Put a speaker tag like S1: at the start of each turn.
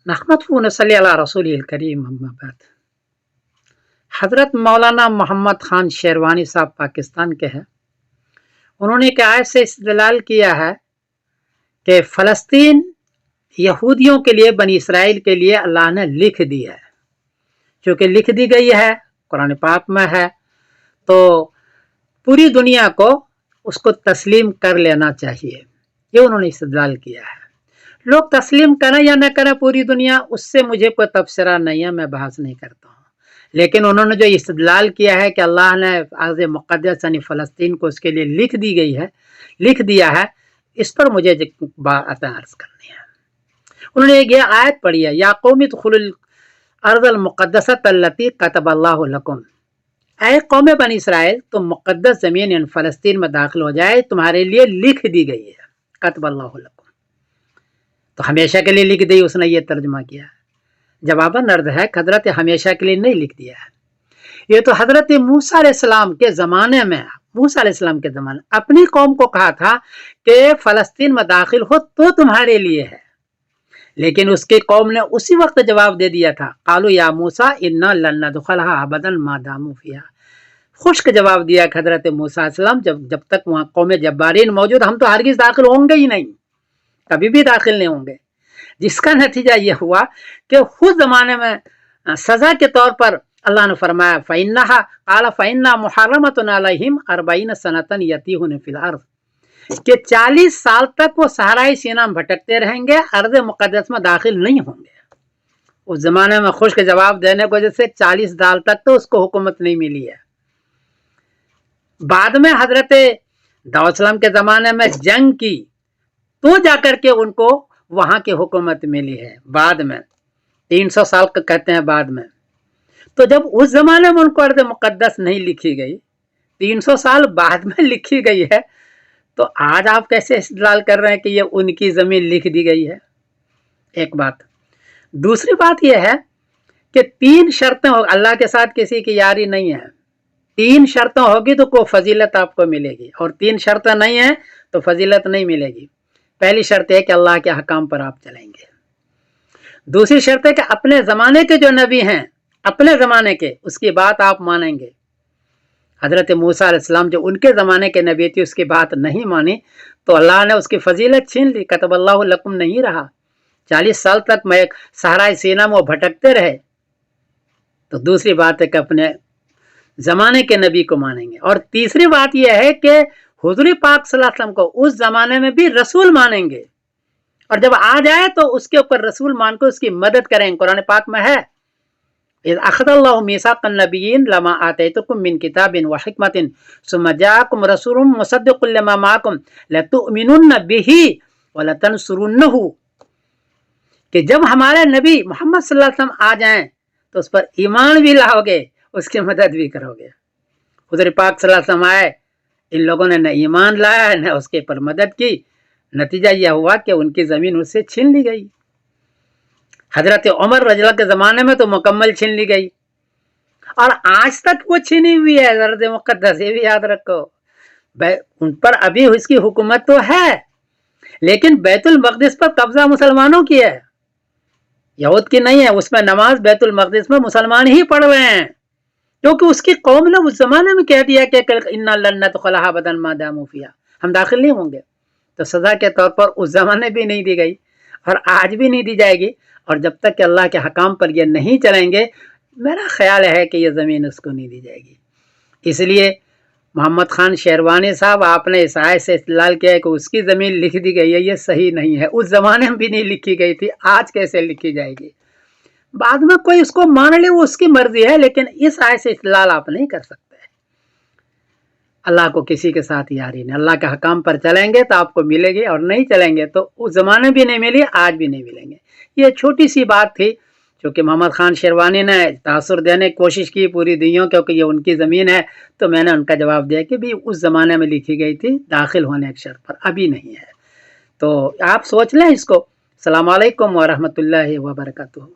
S1: नहमदुहु व नसल्ली अला रसूलिल करीम, अम्मा बाद। हज़रत मौलाना मोहम्मद ख़ान शेरवानी साहब पाकिस्तान के हैं। उन्होंने एक आयत से इस्तेदलाल किया है कि फ़लस्तीन यहूदियों के लिए, बनी इसराइल के लिए अल्लाह ने लिख दी है। चूँकि लिख दी गई है, कुरान पाक में है, तो पूरी दुनिया को उसको तस्लीम कर लेना चाहिए। ये उन्होंने इस्तेदलाल किया है। लोग तस्लीम करें या न करें पूरी दुनिया, उससे मुझे कोई तबसरा नहीं है, मैं बहस नहीं करता हूँ। लेकिन उन्होंने जो इस्तेदलाल किया है कि अल्लाह ने अर्ज़ मुक़द्दस यानी फ़लस्तीन को उसके लिए लिख दी गई है, लिख दिया है, इस पर मुझे बात अर्ज़ करनी है। उन्होंने ये आयत पढ़ी है, या कौम उदखुलुल अर्ज़ल मुक़द्दसत अल्लती कतबल्लाहु लकुम, ऐ कौम बनी इसराइल, तुम मुक़द्दस ज़मीन यानी फ़लस्तीन में दाखिल हो जाए, तुम्हारे लिए लिख दी गई है। कतबल्लाहु लकुम, तो हमेशा के लिए लिख दी, उसने ये तर्जुमा किया है। जवाबन अर्ज़ है, हज़रत हमेशा के लिए नहीं लिख दिया है। ये तो हज़रत मूसा अलैहिस्सलाम के ज़माने में, मूसा अलैहिस्सलाम के ज़माने अपनी कौम को कहा था कि फ़लस्तीन में दाखिल हो तो तुम्हारे लिए है, लेकिन उसकी कौम ने उसी वक्त जवाब दे दिया था, कालू या मूसा इन्ना लन नदखुलहा अबदन मा दामू फिहा। खुश्क जवाब दिया हज़रत मूसा अलैहिस्सलाम, जब तक वहाँ कौम जब्बारीन मौजूद, हम तो हरगिज़ दाखिल होंगे ही नहीं, कभी भी दाखिल नहीं होंगे। जिसका नतीजा यह हुआ कि खुद ज़माने में सज़ा के तौर पर अल्लाह ने फरमाया, फ़इन्नहा क़ाल फ़इन्ना मुहर्रमतुन अलैहिम अर्बईन सनतन यतीहुन फिल अर्ज़, कि 40 साल तक वो सहराई सीना में भटकते रहेंगे, अर्ज़ मुक़द्दस में दाखिल नहीं होंगे। उस ज़माने में खुश्क जवाब देने की वजह से 40 साल तक तो उसको हुकूमत नहीं मिली है। बाद में हज़रत दाऊद सलाम के ज़माने में जंग की, तो जाकर के उनको वहाँ की हुकूमत मिली है। बाद में 300 साल का कहते हैं बाद में। तो जब उस ज़माने में उनको अर्ज़ मुक़द्दस नहीं लिखी गई, 300 साल बाद में लिखी गई है, तो आज आप कैसे इस्तेदलाल कर रहे हैं कि ये उनकी ज़मीन लिख दी गई है? एक बात। दूसरी बात यह है कि 3 शर्तें हो, अल्लाह के साथ किसी की यारी नहीं है। 3 शर्तें होगी तो कोई फजीलत आपको मिलेगी, और 3 शर्तें नहीं है तो फजीलत नहीं मिलेगी। पहली शर्त है कि अल्लाह के हकाम पर आप चलेंगे। दूसरी शर्त है कि अपने ज़माने के जो नबी हैं, अपने ज़माने के, उसकी बात आप मानेंगे। हज़रत मूसा अलैहिस्सलाम जो उनके ज़माने के नबी थे, उसकी बात नहीं मानी तो अल्लाह ने उसकी फजीलत छीन ली, कतबल्लाहु लकुम नहीं रहा। 40 साल तक मैं सहराए सीना में भटकते रहे। तो दूसरी बात है कि अपने ज़माने के नबी को मानेंगे। और तीसरी बात यह है कि हुज़ूर पाक सल्लल्लाहु अलैहि वसल्लम को उस ज़माने में भी रसूल मानेंगे, और जब आ जाए तो उसके ऊपर रसूल मान को उसकी मदद करेंगे। कुरान पाक में है, इज़ अख़ज़ल्लाहु मीसाक़न नबिय्यीन लमा आतैतुकुम मिन किताबिन व हिकमतिन सुम्मा जाअकुम रसूलुम मुसद्दिक़ुल लिमा माअकुम लतुअमिनुन्न बिही व लतंसुरुन्नहु, कि जब हमारे नबी मोहम्मद सल्लल्लाहु अलैहि वसल्लम आ जाएं तो उस पर ईमान भी लाओगे, उसकी मदद भी करोगे। हुज़ूर पाक सल्लल्लाहु अलैहि वसल्लम आए, इन लोगों ने न ईमान लाया न उसके पर मदद की, नतीजा यह हुआ कि उनकी ज़मीन उससे छीन ली गई। हज़रत उमर रज़ियल्लाहु के ज़माने में तो मुकम्मल छीन ली गई, और आज तक वो छीनी हुई है अर्ज़ मुक़द्दस, ये भी याद रखो। उन पर अभी उसकी हुकूमत तो है, लेकिन बैतुल मक़दिस पर कब्जा मुसलमानों की है, यहूद की नहीं है। उसमें नमाज बैतुल मक़दिस में मुसलमान ही पढ़ रहे हैं, क्योंकि उसकी कौम ने उस ज़माने में कह दिया कि इन्ना लन नदखुलहा अबदन मा दामू फिहा, हम दाखिल नहीं होंगे। तो सज़ा के तौर पर उस ज़माने भी नहीं दी गई और आज भी नहीं दी जाएगी। और जब तक कि अल्लाह के हकाम पर ये नहीं चलेंगे, मेरा ख्याल है कि ये ज़मीन उसको नहीं दी जाएगी। इसलिए मोहम्मद ख़ान शेरवानी साहब, आपने इस आयत से इस्तेदलाल किया है कि उसकी ज़मीन लिख दी गई है, ये सही नहीं है। उस ज़माने में भी नहीं लिखी गई थी, आज कैसे लिखी जाएगी? बाद में कोई उसको मान ले, वो उसकी मर्जी है, लेकिन इस आयत से इस्तेदलाल आप नहीं कर सकते। अल्लाह को किसी के साथ यारी नहीं। अल्लाह के हकाम पर चलेंगे तो आपको मिलेगी, और नहीं चलेंगे तो उस ज़माने भी नहीं मिली, आज भी नहीं मिलेंगे। ये छोटी सी बात थी, क्योंकि मोहम्मद ख़ान शेरवानी ने तासुर देने की कोशिश की पूरी दुनिया, क्योंकि ये उनकी ज़मीन है। तो मैंने उनका जवाब दिया कि भी उस ज़माने में लिखी गई थी दाखिल होने के शर्त पर, अभी नहीं है। तो आप सोच लें इसको। अस्सलामु अलैकुम व रहमतुल्लाहि व बरकातुहू।